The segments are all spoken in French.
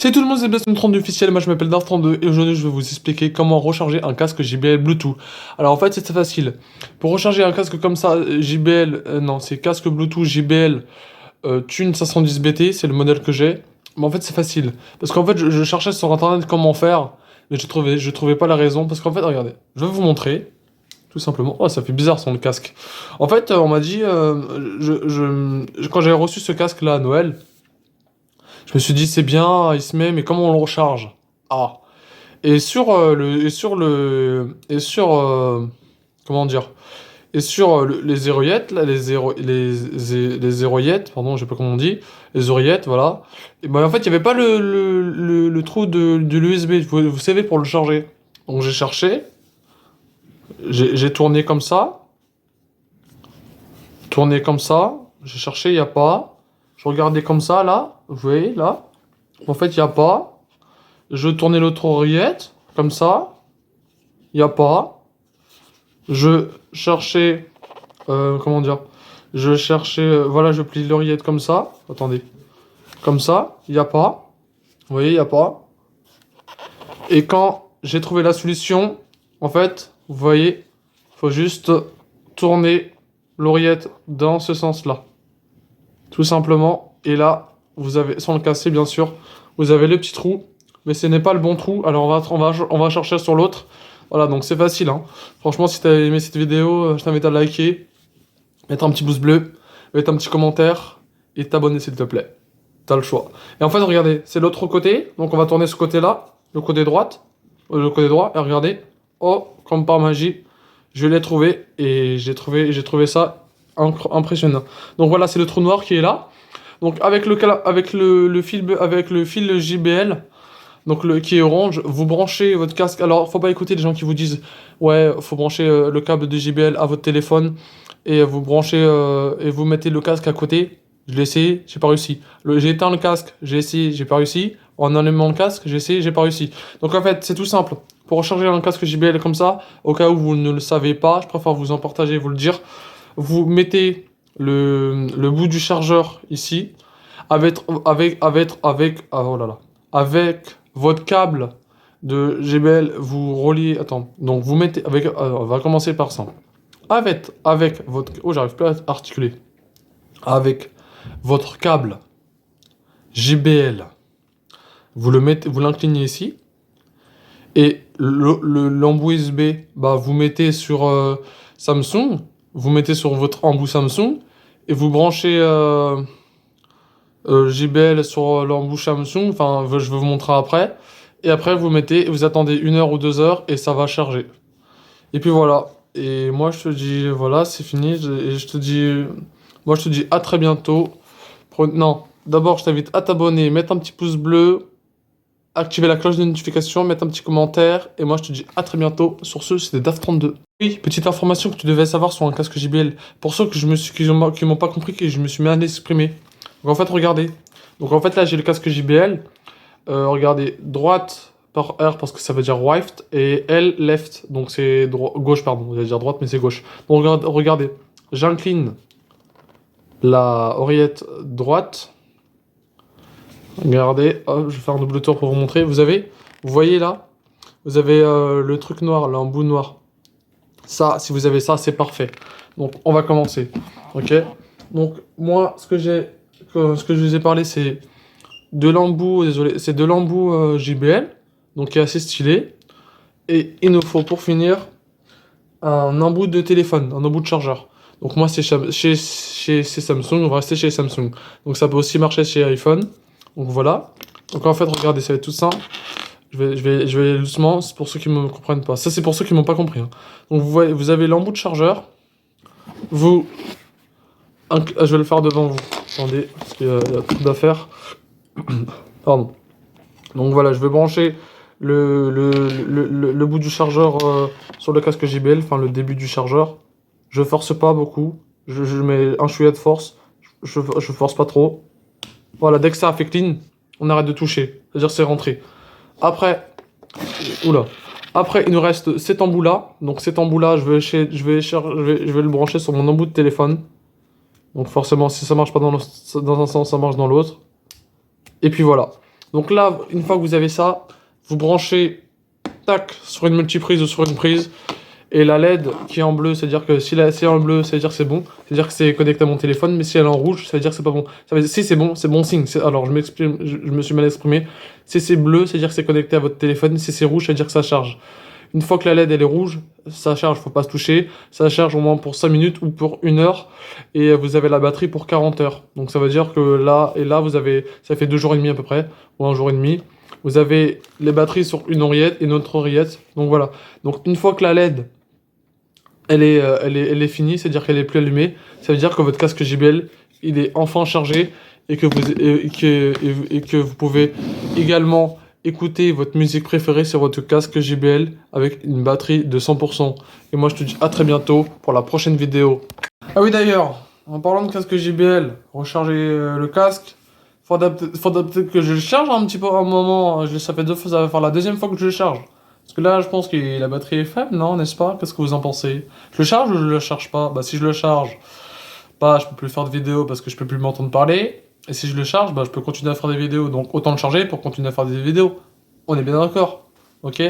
Salut tout le monde, c'est Blast32 officiel, moi je m'appelle Darf32 et aujourd'hui je vais vous expliquer comment recharger un casque JBL Bluetooth. Alors en fait c'est très facile. Pour recharger un casque comme ça, JBL, non c'est casque Bluetooth JBL Tune 510BT, c'est le modèle que j'ai. Mais en fait c'est facile. Parce qu'en fait je cherchais sur internet comment faire, mais je trouvais pas la raison. Parce qu'en fait regardez, je vais vous montrer. Tout simplement. Oh ça fait bizarre son casque. En fait on m'a dit, quand j'avais reçu ce casque là à Noël, je me suis dit, c'est bien, il se met, mais comment on le recharge? Ah. Et sur comment dire? Et sur les oreillettes, là, les oreillettes, pardon, je sais pas comment on dit, les oreillettes, voilà. Et ben, en fait, il n'y avait pas le trou de l'USB, vous savez, pour le charger. Donc j'ai cherché, j'ai tourné comme ça, j'ai cherché, il n'y a pas. Je regardais comme ça, là, vous voyez, là. En fait, il n'y a pas. Je tournais l'autre oreillette, comme ça. Il n'y a pas. Je cherchais... comment dire? Je cherchais... voilà, je plie l'oreillette comme ça. Attendez. Comme ça. Il n'y a pas. Vous voyez, il n'y a pas. Et quand j'ai trouvé la solution, en fait, vous voyez, il faut juste tourner l'oreillette dans ce sens-là. Tout simplement. Et là, vous avez, sans le casser, bien sûr, vous avez le petit trou. Mais ce n'est pas le bon trou, alors on va chercher sur l'autre. Voilà, donc c'est facile, hein. Franchement, si t'as aimé cette vidéo, je t'invite à liker, mettre un petit pouce bleu, mettre un petit commentaire, et t'abonner s'il te plaît. T'as le choix. Et en fait, regardez, c'est l'autre côté, donc on va tourner ce côté-là, le côté droit, et regardez, oh, comme par magie, je l'ai trouvé, et j'ai trouvé ça impressionnant. Donc voilà, c'est le trou noir qui est là. Donc avec le fil JBL, donc qui est orange, vous branchez votre casque. Alors, faut pas écouter les gens qui vous disent, ouais, faut brancher le câble de JBL à votre téléphone et vous branchez et vous mettez le casque à côté. Je l'ai essayé, j'ai pas réussi. J'ai éteint le casque, j'ai essayé, j'ai pas réussi. En allumant le casque, j'ai essayé, j'ai pas réussi. Donc en fait, c'est tout simple. Pour recharger un casque JBL comme ça, au cas où vous ne le savez pas, je préfère vous en partager, vous le dire. Vous mettez le bout du chargeur ici, oh là là, avec votre câble de JBL, vous reliez, attends, donc vous mettez, on va commencer par ça. Avec votre, oh j'arrive plus à articuler, avec votre câble JBL, vous le mettez, vous l'inclinez ici, et l'embout USB, bah vous mettez sur Samsung, vous mettez sur votre embout Samsung, et vous branchez JBL sur l'embout Samsung, enfin je vais vous montrer après. Et après vous mettez, vous attendez 1 heure ou 2 heures et ça va charger. Et puis voilà. Et moi je te dis voilà, c'est fini. Et je te dis, moi je te dis à très bientôt. Non, d'abord je t'invite à t'abonner, mettre un petit pouce bleu, activer la cloche de notification, mettre un petit commentaire. Et moi je te dis à très bientôt. Sur ce, c'était DAF32. Oui, petite information que tu devais savoir sur un casque JBL. Pour ceux qui m'ont pas compris, que je me suis mal exprimé. Donc en fait, regardez. Donc en fait, là, j'ai le casque JBL. Regardez, droite par R parce que ça veut dire right et L left. Donc c'est gauche, pardon. J'allais dire droite, mais c'est gauche. Donc regardez, j'incline la oreillette droite. Regardez, hop, je vais faire un double tour pour vous montrer. Vous voyez là, vous avez le truc noir, l'embout noir. Ça, si vous avez ça, c'est parfait. Donc on va commencer. Ok. Donc moi, ce que je vous ai parlé, c'est de l'embout, désolé, c'est de l'embout JBL, donc qui est assez stylé. Et il nous faut pour finir un embout de téléphone, un embout de chargeur. Donc moi c'est chez Samsung, on va rester chez Samsung. Donc ça peut aussi marcher chez iPhone. Donc voilà. Donc en fait regardez, ça va être tout simple. Je vais aller doucement, c'est pour ceux qui ne me comprennent pas. Ça c'est pour ceux qui m'ont pas compris, hein. Donc vous voyez, vous avez l'embout de chargeur. Je vais le faire devant vous. Attendez, parce qu'il y a trop d'affaires. Pardon. Donc voilà, je vais brancher le bout du chargeur sur le casque JBL, enfin le début du chargeur. Je force pas beaucoup. Je mets un chouïa de force. Je force pas trop. Voilà, dès que ça a fait clean, on arrête de toucher. C'est-à-dire c'est rentré. Après, oula. Après, il nous reste cet embout-là. Donc cet embout-là, je vais le brancher sur mon embout de téléphone. Donc forcément, si ça marche pas dans un sens, ça marche dans l'autre. Et puis voilà. Donc là, une fois que vous avez ça, vous branchez, tac, sur une multiprise ou sur une prise. Et la LED qui est en bleu, c'est-à-dire que si c'est en bleu, c'est-à-dire que c'est bon. C'est-à-dire que c'est connecté à mon téléphone, mais si elle est en rouge, ça veut dire que c'est pas bon. Si c'est bon signe. Alors, je me suis mal exprimé. Si c'est bleu, c'est-à-dire que c'est connecté à votre téléphone. Si c'est rouge, ça veut dire que ça charge. Une fois que la LED elle est rouge, ça charge, faut pas se toucher. Ça charge au moins pour 5 minutes ou pour 1 heure. Et vous avez la batterie pour 40 heures. Donc ça veut dire que là, vous avez, ça fait 2 jours et demi à peu près, ou 1 jour et demi. Vous avez les batteries sur une oreillette et notre oreillette. Donc voilà. Donc une fois que la LED elle est finie, c'est-à-dire qu'elle est plus allumée. Ça veut dire que votre casque JBL, il est enfin chargé et que vous pouvez également écouter votre musique préférée sur votre casque JBL avec une batterie de 100%. Et moi, je te dis à très bientôt pour la prochaine vidéo. Ah oui, d'ailleurs, en parlant de casque JBL, recharger le casque, faudra peut-être que je le charge un petit peu à un moment. Ça fait 2 fois, ça va faire la 2e fois que je le charge. Parce que là, je pense que la batterie est faible, non, n'est-ce pas? Qu'est-ce que vous en pensez? Je le charge ou je le charge pas? Bah, si je le charge, bah, je peux plus faire de vidéos parce que je peux plus m'entendre parler. Et si je le charge, bah, je peux continuer à faire des vidéos. Donc, autant le charger pour continuer à faire des vidéos. On est bien d'accord? Ok?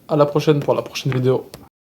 À la prochaine pour la prochaine vidéo.